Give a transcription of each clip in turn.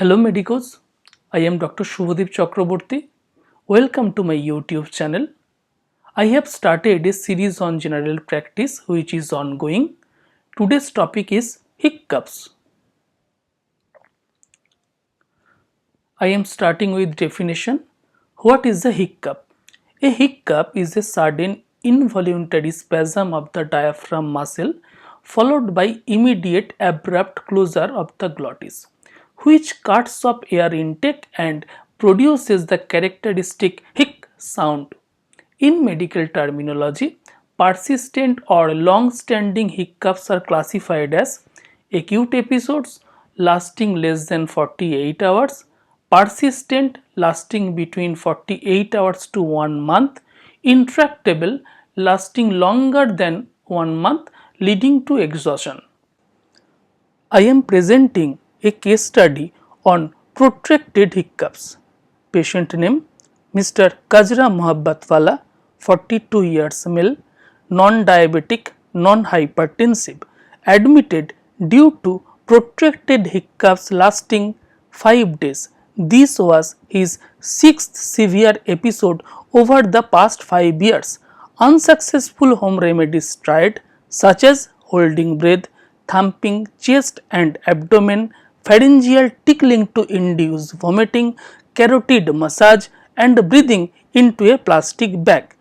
Hello medicos, I am Dr. Shubhadeep Chakraborty. Welcome to my YouTube channel. I have started a series on general practice which is ongoing. Today's topic is hiccups. I am starting with definition. What is a hiccup? A hiccup is a sudden involuntary spasm of the diaphragm muscle followed by immediate abrupt closure of the glottis, which cuts off air intake and produces the characteristic hic sound. In medical terminology, persistent or long-standing hiccups are classified as acute episodes lasting less than 48 hours, persistent lasting between 48 hours to 1 month, intractable lasting longer than 1 month leading to exhaustion. I am presenting a case study on protracted hiccups. Patient name Mr. Kajra Mohabbatwala, 42 years male, non-diabetic, non-hypertensive, admitted due to protracted hiccups lasting 5 days. This was his 6th severe episode over the past 5 years. Unsuccessful home remedies tried such as holding breath, thumping chest and abdomen, pharyngeal tickling to induce vomiting, carotid massage and breathing into a plastic bag.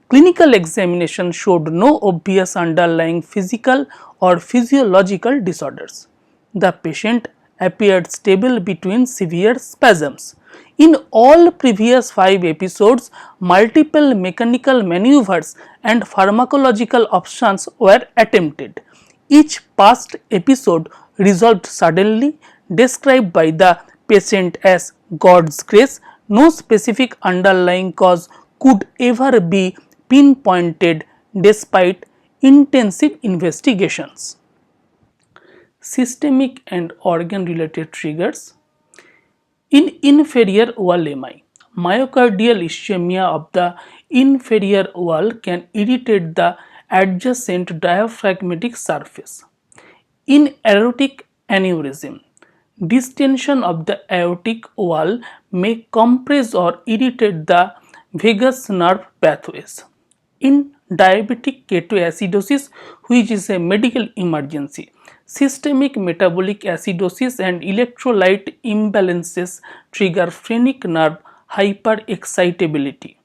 Clinical examination showed no obvious underlying physical or physiological disorders. The patient appeared stable between severe spasms. In all previous 5 episodes, multiple mechanical maneuvers and pharmacological options were attempted. Each past episode resolved suddenly, described by the patient as God's grace. No specific underlying cause could ever be pinpointed despite intensive investigations. Systemic and organ related triggers. In inferior wall MI, myocardial ischemia of the inferior wall can irritate the adjacent diaphragmatic surface. In aortic aneurysm, distension of the aortic wall may compress or irritate the vagus nerve pathways. In diabetic ketoacidosis, which is a medical emergency, systemic metabolic acidosis and electrolyte imbalances trigger phrenic nerve hyperexcitability.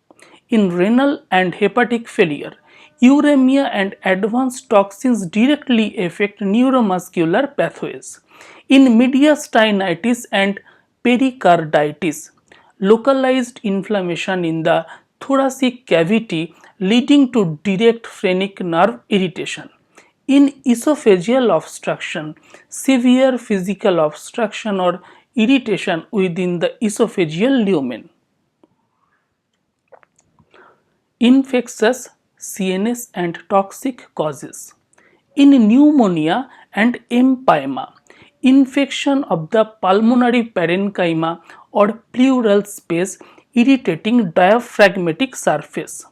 In renal and hepatic failure, uremia and advanced toxins directly affect neuromuscular pathways. In mediastinitis and pericarditis, localized inflammation in the thoracic cavity leading to direct phrenic nerve irritation. In esophageal obstruction, severe physical obstruction or irritation within the esophageal lumen. Infectious CNS and toxic causes. In pneumonia and empyema, infection of the pulmonary parenchyma or pleural space irritating diaphragmatic surface.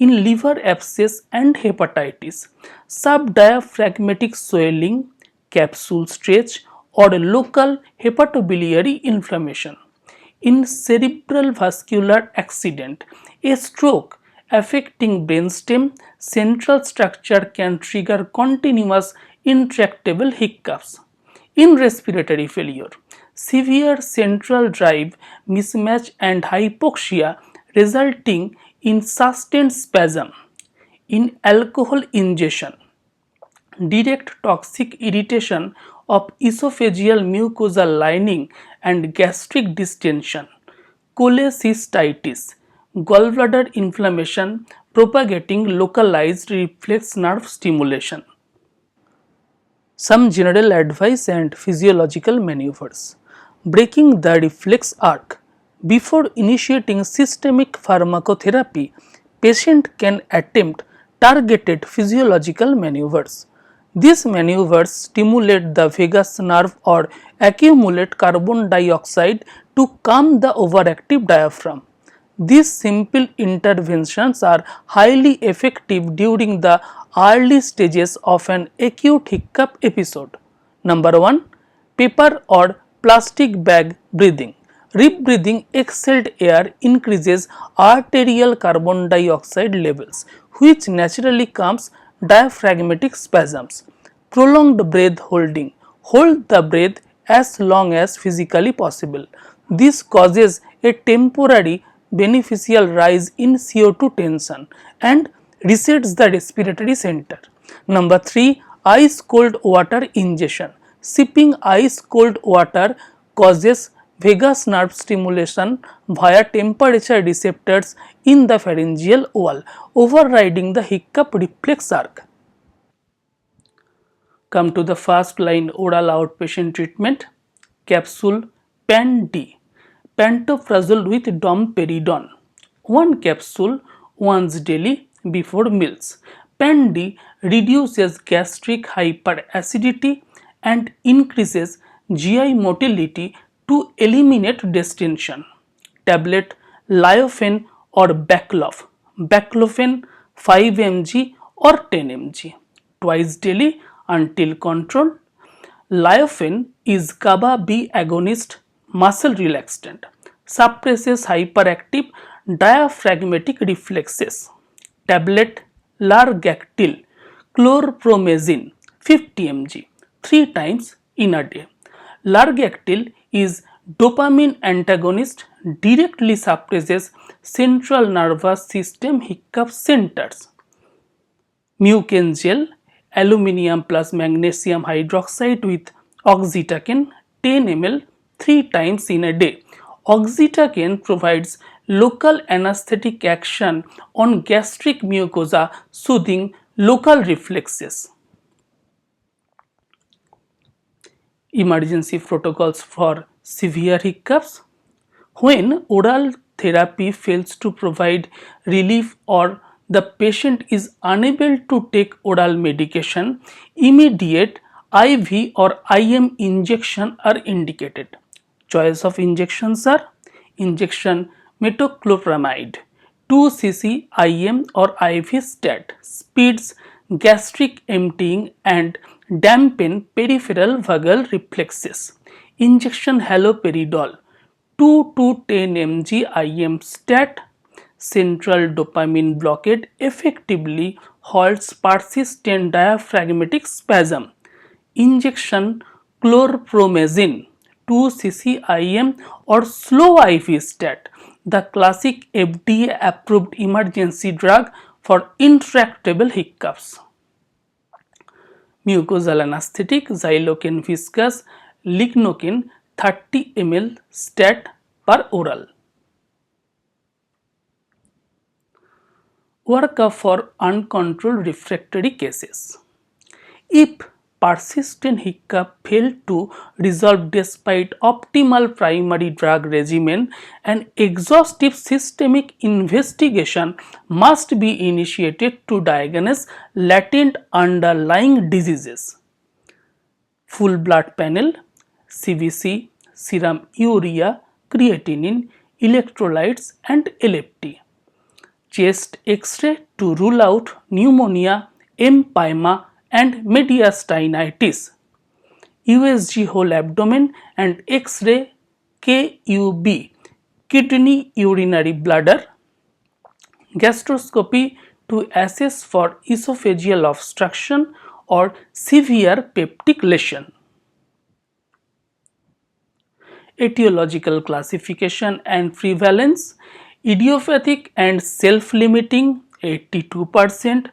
In liver abscess and hepatitis, subdiaphragmatic swelling, capsule stretch or local hepatobiliary inflammation. In cerebral vascular accident, a stroke affecting brainstem central structure can trigger continuous intractable hiccups. In respiratory failure, severe central drive mismatch and hypoxia resulting in sustained spasm. In alcohol ingestion, direct toxic irritation of esophageal mucosal lining and gastric distension, cholecystitis, gallbladder inflammation propagating localized reflex nerve stimulation. Some general advice and physiological maneuvers. Breaking the reflex arc. Before initiating systemic pharmacotherapy, patient can attempt targeted physiological maneuvers. These maneuvers stimulate the vagus nerve or accumulate carbon dioxide to calm the overactive diaphragm. These simple interventions are highly effective during the early stages of an acute hiccup episode. Number 1. Paper or plastic bag breathing. Rebreathing exhaled air increases arterial carbon dioxide levels, which naturally calms diaphragmatic spasms. Prolonged breath holding. Hold the breath as long as physically possible. This causes a temporary beneficial rise in CO2 tension and resets the respiratory center. Number 3. Ice cold water ingestion. Sipping ice cold water causes vagus nerve stimulation via temperature receptors in the pharyngeal wall, overriding the hiccup reflex arc. Come to the first line oral outpatient treatment. Capsule PAN-D, pantoprazole with domperidone. 1 capsule once daily before meals. PAN-D reduces gastric hyperacidity and increases GI motility to eliminate distension. Tablet Liofen or Baclofen. Baclofen 5 mg or 10 mg twice daily until controlled. Liofen is GABA B agonist muscle relaxant, suppresses hyperactive diaphragmatic reflexes. Tablet Largactil chlorpromazine 50 mg 3 times in a day. Largactil is dopamine antagonist, directly suppresses central nervous system hiccup centers. Mucin gel, aluminium plus magnesium hydroxide with oxytocin 10 ml 3 times in a day. Oxytocin provides local anesthetic action on gastric mucosa, soothing local reflexes. Emergency protocols for severe hiccups. When oral therapy fails to provide relief or the patient is unable to take oral medication, immediate IV or IM injection are indicated. Choice of injections are injection metoclopramide 2 cc IM or IV stat speeds gastric emptying and dampen peripheral vagal reflexes. Injection haloperidol 2 to 10 mg IM stat central dopamine blockade effectively halts persistent diaphragmatic spasm. Injection chlorpromazine 2 cc IM or slow IV stat, the classic FDA approved emergency drug for intractable hiccups. Mucosal anesthetic xylocaine viscous lignocaine 30 ml stat per oral. Workup for uncontrolled refractory cases. If persistent hiccup failed to resolve despite optimal primary drug regimen, an exhaustive systemic investigation must be initiated to diagnose latent underlying diseases. Full blood panel, CBC, serum urea, creatinine, electrolytes and LFT. Chest X-ray to rule out pneumonia, empyema and mediastinitis. USG whole abdomen and X-ray KUB, kidney urinary bladder. Gastroscopy to assess for esophageal obstruction or severe peptic lesion. Etiological classification and prevalence. Idiopathic and self-limiting 82%,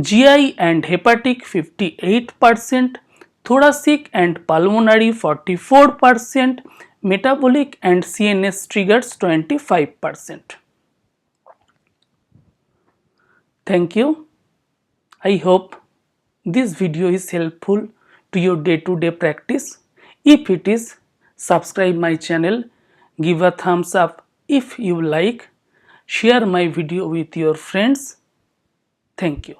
GI and hepatic 58%, thoracic and pulmonary 44%, metabolic and CNS triggers 25%. Thank you. I hope this video is helpful to your day-to-day practice. If it is, subscribe my channel, give a thumbs up if you like, share my video with your friends. Thank you.